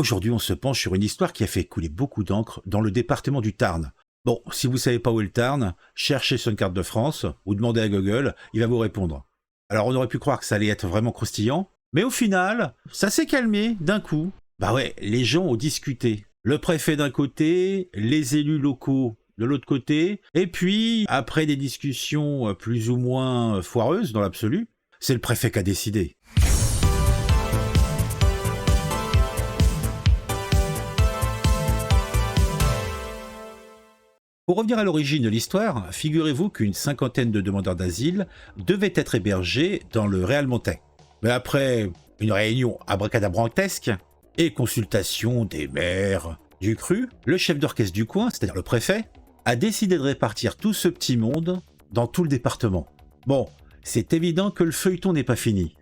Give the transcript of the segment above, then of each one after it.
Aujourd'hui, on se penche sur une histoire qui a fait couler beaucoup d'encre dans le département du Tarn. Bon, si vous savez pas où est le Tarn, cherchez sur une carte de France ou demandez à Google, il va vous répondre. Alors on aurait pu croire que ça allait être vraiment croustillant, mais au final, ça s'est calmé d'un coup. Bah ouais, les gens ont discuté. Le préfet d'un côté, les élus locaux de l'autre côté, et puis, après des discussions plus ou moins foireuses dans l'absolu, c'est le préfet qui a décidé. Pour revenir à l'origine de l'histoire, figurez-vous qu'une cinquantaine de demandeurs d'asile devaient être hébergés dans le Real Montais. Mais après une réunion abracadabrantesque et consultation des maires du cru, le chef d'orchestre du coin, c'est-à-dire le préfet, a décidé de répartir tout ce petit monde dans tout le département. Bon, c'est évident que le feuilleton n'est pas fini.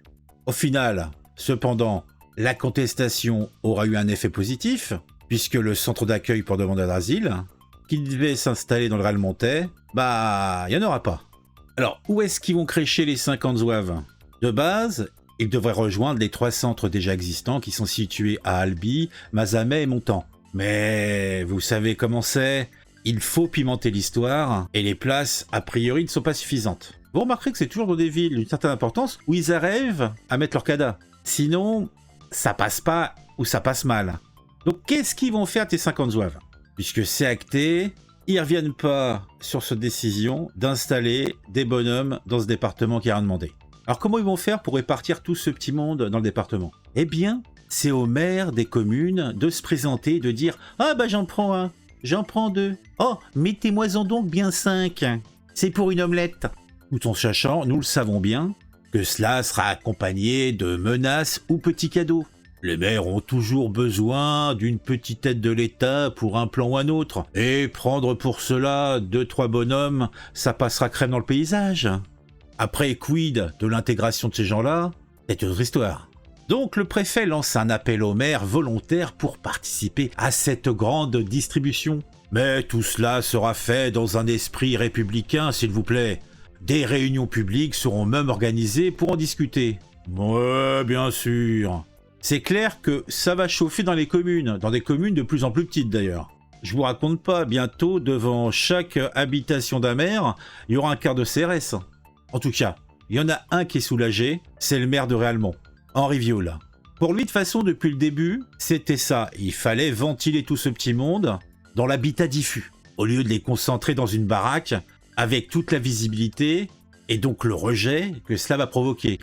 Au final, cependant, la contestation aura eu un effet positif, puisque le centre d'accueil pour demandeurs d'asile, qui devait s'installer dans le Real Montais, bah, il n'y en aura pas. Alors, où est-ce qu'ils vont crécher les 50 zouaves? De base, ils devraient rejoindre les 3 centres déjà existants qui sont situés à Albi, Mazamet et Montant. Mais vous savez comment c'est, il faut pimenter l'histoire, et les places, a priori, ne sont pas suffisantes. Vous remarquerez que c'est toujours dans des villes d'une certaine importance où ils arrivent à mettre leur CADA. Sinon, ça passe pas ou ça passe mal. Donc qu'est-ce qu'ils vont faire tes 50 zouaves? Puisque c'est acté, ils ne reviennent pas sur cette décision d'installer des bonhommes dans ce département qui a rien demandé. Alors comment ils vont faire pour répartir tout ce petit monde dans le département? Eh bien, c'est aux maires des communes de se présenter et de dire « Ah bah j'en prends un, j'en prends 2. Oh, mettez-moi-en donc bien 5. C'est pour une omelette. » Tout en sachant, nous le savons bien, que cela sera accompagné de menaces ou petits cadeaux. Les maires ont toujours besoin d'une petite aide de l'État pour un plan ou un autre. Et prendre pour cela 2-3 bonhommes, ça passera crème dans le paysage. Après, quid de l'intégration de ces gens-là? C'est une autre histoire. Donc le préfet lance un appel aux maires volontaires pour participer à cette grande distribution. Mais tout cela sera fait dans un esprit républicain, s'il vous plaît. Des réunions publiques seront même organisées pour en discuter. Ouais, bien sûr. C'est clair que ça va chauffer dans les communes, dans des communes de plus en plus petites d'ailleurs. Je vous raconte pas, bientôt, devant chaque habitation d'un maire, il y aura un quart de CRS. En tout cas, il y en a un qui est soulagé, c'est le maire de Réalmont, Henri Viola. Pour lui, de façon, depuis le début, c'était ça. Il fallait ventiler tout ce petit monde dans l'habitat diffus, au lieu de les concentrer dans une baraque, avec toute la visibilité, et donc le rejet que cela va provoquer.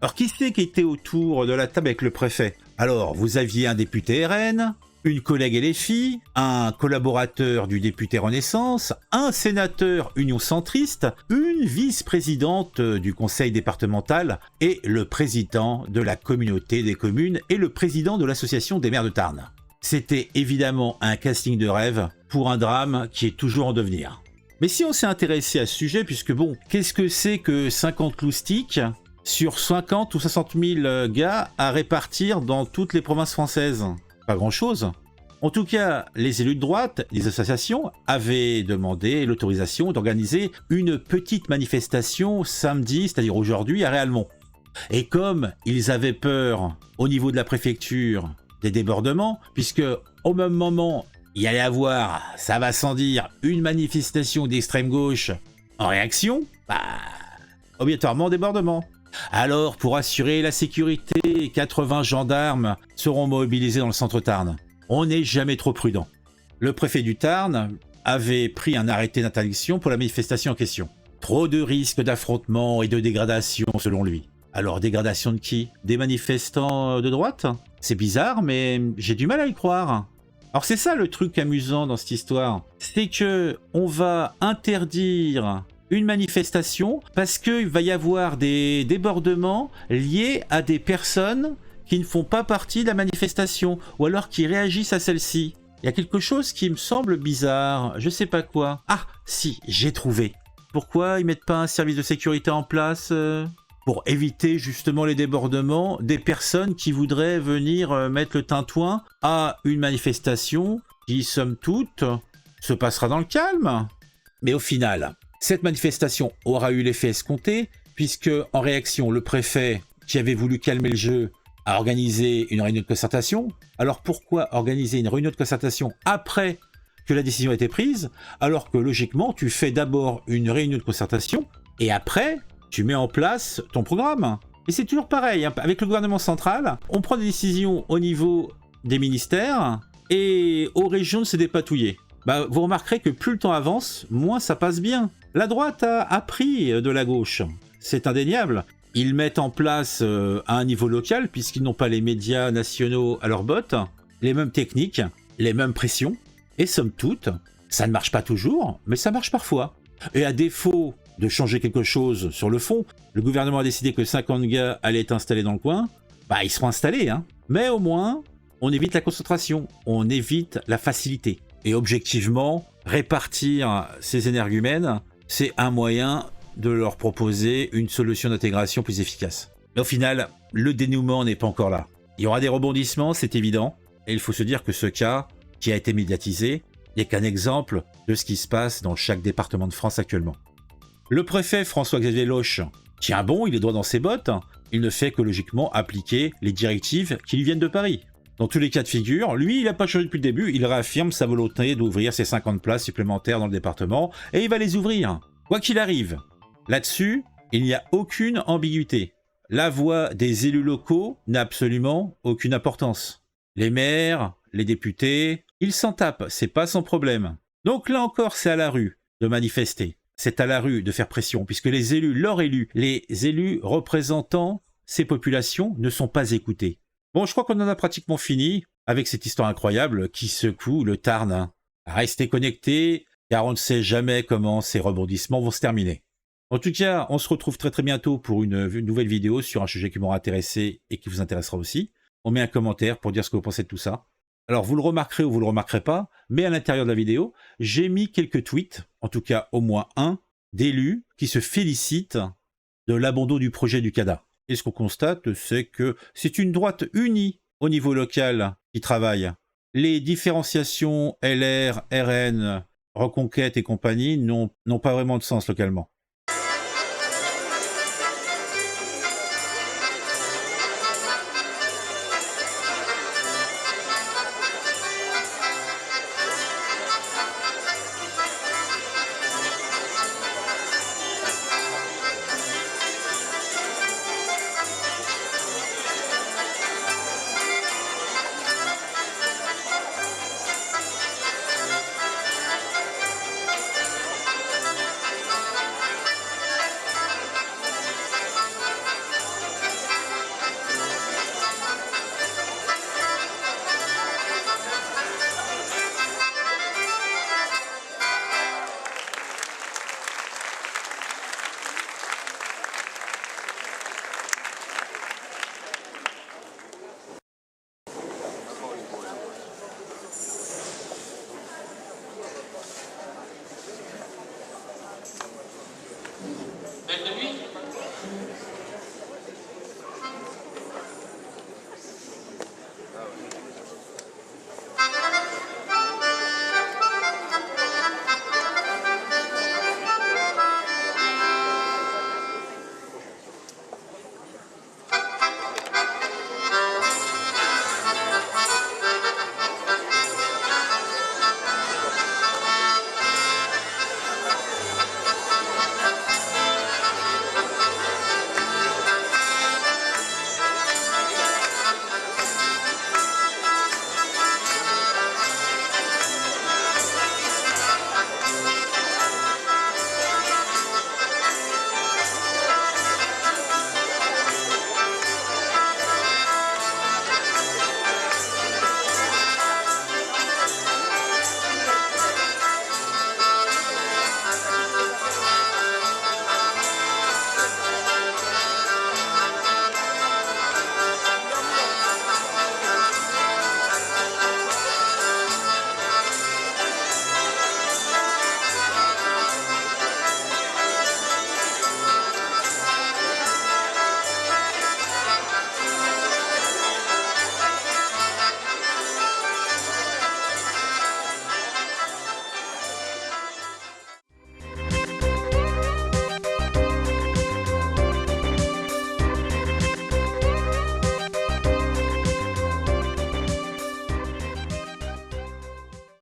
Alors, qui c'est qui était autour de la table avec le préfet? Alors, vous aviez un député RN, une collègue LFI, un collaborateur du député Renaissance, un sénateur Union centriste, une vice-présidente du conseil départemental et le président de la communauté des communes et le président de l'association des maires de Tarn. C'était évidemment un casting de rêve pour un drame qui est toujours en devenir. Mais si on s'est intéressé à ce sujet, puisque bon, qu'est-ce que c'est que 50 loustiques sur 50 ou 60 000 gars à répartir dans toutes les provinces françaises? Pas grand-chose. En tout cas, les élus de droite, les associations, avaient demandé l'autorisation d'organiser une petite manifestation samedi, c'est-à-dire aujourd'hui, à Réalmont. Et comme ils avaient peur, au niveau de la préfecture, des débordements, puisque au même moment, il y allait avoir, ça va sans dire, une manifestation d'extrême gauche en réaction, bah, obligatoirement débordement. Alors, pour assurer la sécurité, 80 gendarmes seront mobilisés dans le centre Tarn. On n'est jamais trop prudent. Le préfet du Tarn avait pris un arrêté d'interdiction pour la manifestation en question. Trop de risques d'affrontement et de dégradation selon lui. Alors, dégradation de qui? Des manifestants de droite? C'est bizarre, mais j'ai du mal à y croire. Alors c'est ça le truc amusant dans cette histoire. C'est que on va interdire une manifestation parce qu'il va y avoir des débordements liés à des personnes qui ne font pas partie de la manifestation ou alors qui réagissent à celle-ci. Il y a quelque chose qui me semble bizarre, je sais pas quoi. Ah, si, j'ai trouvé. Pourquoi ils mettent pas un service de sécurité en place pour éviter justement les débordements des personnes qui voudraient venir mettre le tintouin à une manifestation qui, somme toute, se passera dans le calme. Mais au final, cette manifestation aura eu l'effet escompté, puisque en réaction, le préfet, qui avait voulu calmer le jeu, à organiser une réunion de concertation. Alors pourquoi organiser une réunion de concertation après que la décision a été prise, alors que logiquement, tu fais d'abord une réunion de concertation et après, tu mets en place ton programme. Et c'est toujours pareil, hein. Avec le gouvernement central, on prend des décisions au niveau des ministères et aux régions de se dépatouiller. Bah, vous remarquerez que plus le temps avance, moins ça passe bien. La droite a appris de la gauche, c'est indéniable. Ils mettent en place à un niveau local, puisqu'ils n'ont pas les médias nationaux à leur botte, les mêmes techniques, les mêmes pressions. Et somme toute, ça ne marche pas toujours, mais ça marche parfois. Et à défaut de changer quelque chose sur le fond, le gouvernement a décidé que 50 gars allaient être installés dans le coin, bah ils seront installés, hein. Mais au moins, on évite la concentration, on évite la facilité. Et objectivement, répartir ces énergumènes, c'est un moyen de leur proposer une solution d'intégration plus efficace. Mais au final, le dénouement n'est pas encore là. Il y aura des rebondissements, c'est évident, et il faut se dire que ce cas qui a été médiatisé n'est qu'un exemple de ce qui se passe dans chaque département de France actuellement. Le préfet François-Xavier Loche tient bon, il est droit dans ses bottes, il ne fait que logiquement appliquer les directives qui lui viennent de Paris. Dans tous les cas de figure, lui, il n'a pas changé depuis le début, il réaffirme sa volonté d'ouvrir ses 50 places supplémentaires dans le département, et il va les ouvrir, quoi qu'il arrive. Là-dessus, il n'y a aucune ambiguïté. La voix des élus locaux n'a absolument aucune importance. Les maires, les députés, ils s'en tapent, c'est pas son problème. Donc là encore, c'est à la rue de manifester. C'est à la rue de faire pression, puisque les élus, leurs élus, les élus représentant ces populations ne sont pas écoutés. Bon, je crois qu'on en a pratiquement fini avec cette histoire incroyable qui secoue le Tarn. Restez connectés, car on ne sait jamais comment ces rebondissements vont se terminer. En tout cas, on se retrouve très très bientôt pour une nouvelle vidéo sur un sujet qui m'aura intéressé et qui vous intéressera aussi. On met un commentaire pour dire ce que vous pensez de tout ça. Alors, vous le remarquerez ou vous le remarquerez pas, mais à l'intérieur de la vidéo, j'ai mis quelques tweets, en tout cas au moins un, d'élus qui se félicitent de l'abandon du projet du CADA. Et ce qu'on constate, c'est que c'est une droite unie au niveau local qui travaille. Les différenciations LR, RN, Reconquête et compagnie n'ont pas vraiment de sens localement.